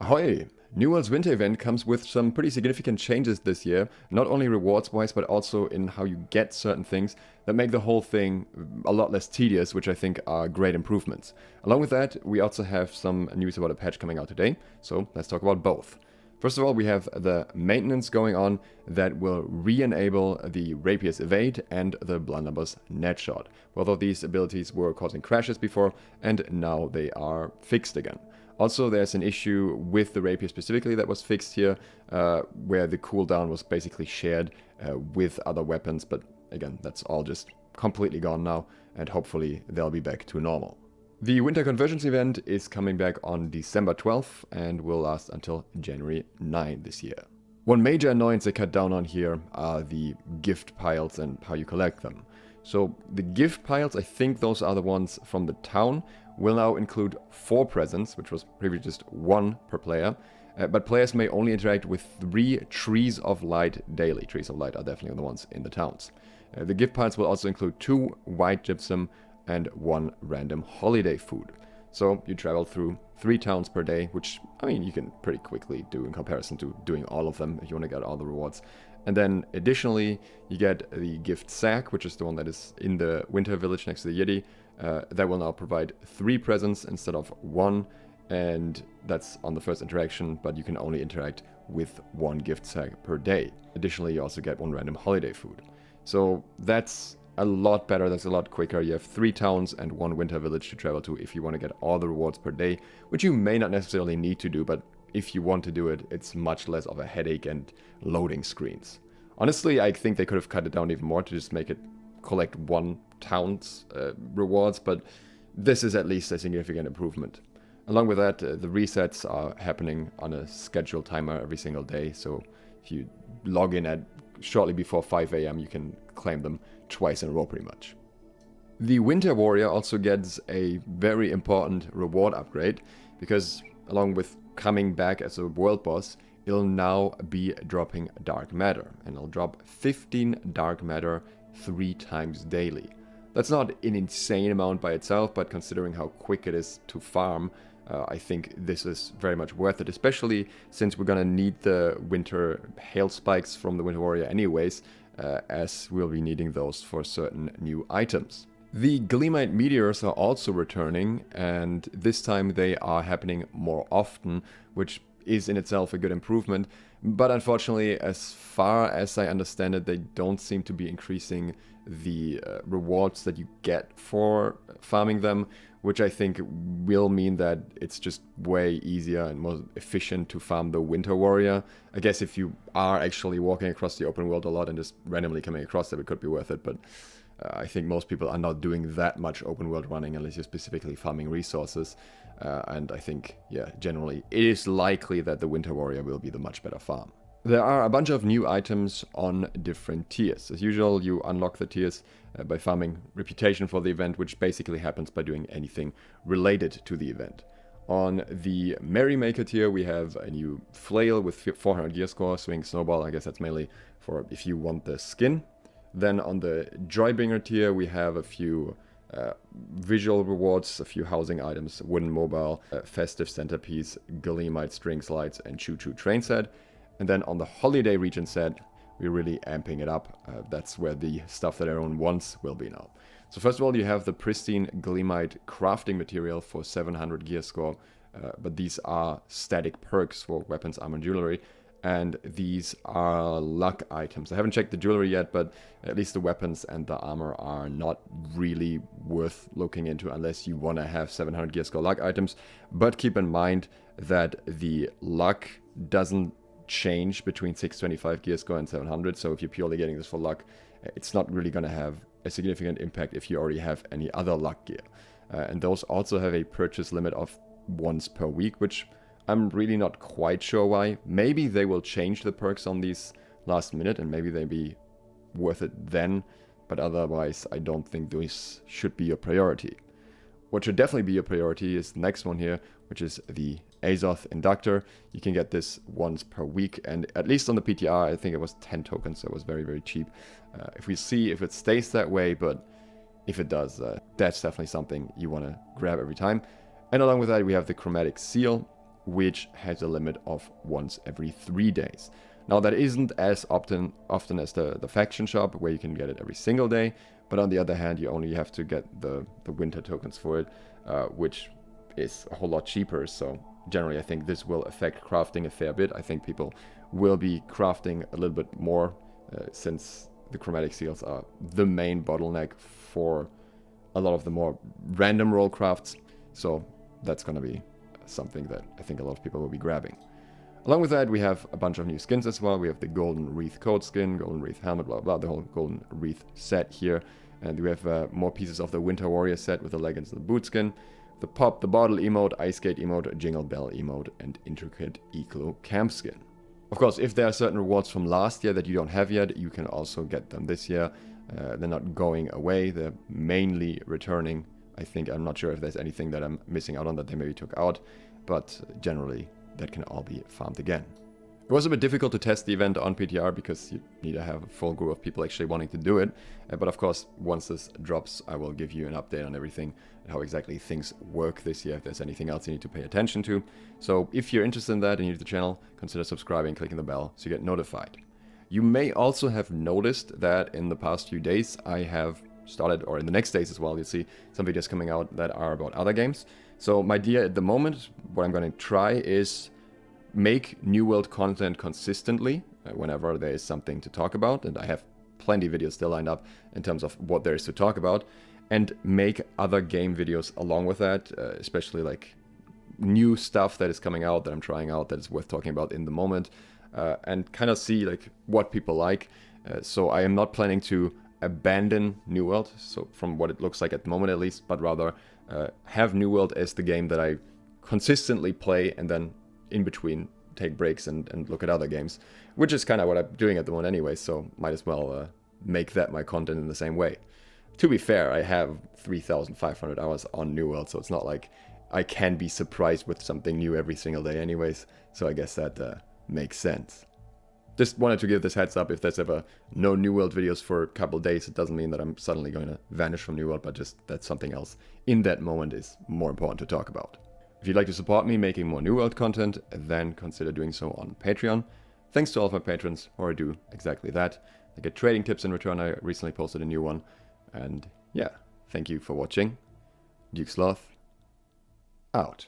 Ahoy! New World's winter event comes with some pretty significant changes this year, not only rewards wise, but also in how you get certain things that make the whole thing a lot less tedious, which I think are great improvements. Along with that, we also have some news about a patch coming out today, so let's talk about both. First of all, we have the maintenance going on that will re-enable the Rapier's Evade and the Blunderbuss net shot. Both of these abilities were causing crashes before, and now they are fixed again. Also, there's an issue with the Rapier specifically that was fixed here, where the cooldown was basically shared with other weapons, but again, that's all just completely gone now, and hopefully they'll be back to normal. The Winter Convergence event is coming back on December 12th and will last until January 9 this year. One major annoyance they cut down on here are the gift piles and how you collect them. So the gift piles, I think those are the ones from the town, will now include 4 presents, which was previously just 1 per player, but players may only interact with 3 Trees of Light daily. Trees of Light are definitely the ones in the towns. The gift piles will also include 2 white gypsum and 1 random holiday food. So you travel through 3 towns per day, which, I mean, you can pretty quickly do in comparison to doing all of them if you want to get all the rewards. And then additionally, you get the gift sack, which is the one that is in the winter village next to the Yeti. That will now provide 3 presents instead of 1, and that's on the first interaction, but you can only interact with 1 gift sack per day. Additionally, you also get 1 random holiday food. So that's a lot better, that's a lot quicker. You have 3 towns and 1 winter village to travel to if you want to get all the rewards per day, which you may not necessarily need to do, but if you want to do it, it's much less of a headache and loading screens. Honestly, I think they could have cut it down even more to just make it collect 1 town's rewards, but this is at least a significant improvement. Along with that, the resets are happening on a scheduled timer every single day, so if you log in at shortly before 5 AM, you can claim them twice in a row pretty much. The Winter Warrior also gets a very important reward upgrade, because along with coming back as a world boss, it'll now be dropping dark matter, and it'll drop 15 dark matter 3 times daily. That's not an insane amount by itself, but considering how quick it is to farm, I think this is very much worth it, especially since we're gonna need the winter hail spikes from the Winter Warrior anyways, as we'll be needing those for certain new items. The Gleamite meteors are also returning, and this time they are happening more often, which is in itself a good improvement, but unfortunately, as far as I understand it, they don't seem to be increasing the rewards that you get for farming them, which I think will mean that it's just way easier and more efficient to farm the Winter Warrior. I guess if you are actually walking across the open world a lot and just randomly coming across them, it could be worth it, but I think most people are not doing that much open world running unless you're specifically farming resources. And I think, yeah, generally it is likely that the Winter Warrior will be the much better farm. There are a bunch of new items on different tiers. As usual, you unlock the tiers by farming reputation for the event, which basically happens by doing anything related to the event. On the Merrymaker tier, we have a new flail with 400 gear score, swing snowball. I guess that's mainly for if you want the skin. Then on the Joybringer tier, we have a few visual rewards, a few housing items, wooden mobile, festive centerpiece, Gleamite string slides, and choo-choo train set. And then on the holiday region set, we're really amping it up. That's where the stuff that everyone wants will be now. So first of all, you have the pristine Gleamite crafting material for 700 gear score, but these are static perks for weapons, armor, and jewelry. And these are luck items. I haven't checked the jewelry yet, but at least the weapons and the armor are not really worth looking into unless you want to have 700 gear score luck items. But keep in mind that the luck doesn't change between 625 gear score and 700. So if you're purely getting this for luck, it's not really going to have a significant impact if you already have any other luck gear. And those also have a purchase limit of once per week, which I'm really not quite sure why. Maybe they will change the perks on these last minute and maybe they'll be worth it then, but otherwise I don't think these should be a priority. What should definitely be a priority is the next one here, which is the Azoth Inductor. You can get this once per week, and at least on the PTR, I think it was 10 tokens, so it was very, very cheap. If we see if it stays that way, but if it does, that's definitely something you want to grab every time. And along with that, we have the Chromatic Seal. which has a limit of once every 3 days. Now that isn't as often as the faction shop, where you can get it every single day, but on the other hand, you only have to get the winter tokens for it, which is a whole lot cheaper. So generally I think this will affect crafting a fair bit. I think people will be crafting a little bit more, since the chromatic seals are the main bottleneck for a lot of the more random roll crafts. So that's going to be something that I think a lot of people will be grabbing. Along with that, we have a bunch of new skins as well. We have the Golden Wreath coat skin, Golden Wreath helmet, blah, blah, the whole Golden Wreath set here. And we have more pieces of the Winter Warrior set with the leggings and the boot skin, the Pop, the Bottle emote, Ice Skate emote, Jingle Bell emote, and Intricate Eclo camp skin. Of course, if there are certain rewards from last year that you don't have yet, you can also get them this year. They're not going away, they're mainly returning. I think, I'm not sure if there's anything that I'm missing out on that they maybe took out, but generally that can all be farmed again. It was a bit difficult to test the event on PTR because you need to have a full group of people actually wanting to do it. But of course, once this drops, I will give you an update on everything, how exactly things work this year, if there's anything else you need to pay attention to. So if you're interested in that and you're new to the channel, consider subscribing, clicking the bell so you get notified. You may also have noticed that in the past few days I have started, or in the next days as well, you'll see some videos coming out that are about other games. So my idea at the moment, what I'm going to try is make New World content consistently whenever there is something to talk about, and I have plenty of videos still lined up in terms of what there is to talk about, and make other game videos along with that, especially like new stuff that is coming out that I'm trying out that is worth talking about in the moment, and kind of see like what people like. So I am not planning to abandon New World, so from what it looks like at the moment at least, but rather have New World as the game that I consistently play, and then in between take breaks and look at other games, which is kind of what I'm doing at the moment anyway, so might as well make that my content in the same way. To be fair, I have 3,500 hours on New World, so it's not like I can be surprised with something new every single day anyways, so I guess that makes sense. Just wanted to give this heads up. If there's ever no New World videos for a couple days, it doesn't mean that I'm suddenly going to vanish from New World, but just that something else in that moment is more important to talk about. If you'd like to support me making more New World content, then consider doing so on Patreon. Thanks to all of my patrons who do exactly that. I get trading tips in return. I recently posted a new one. And yeah, thank you for watching. Duke Sloth, out.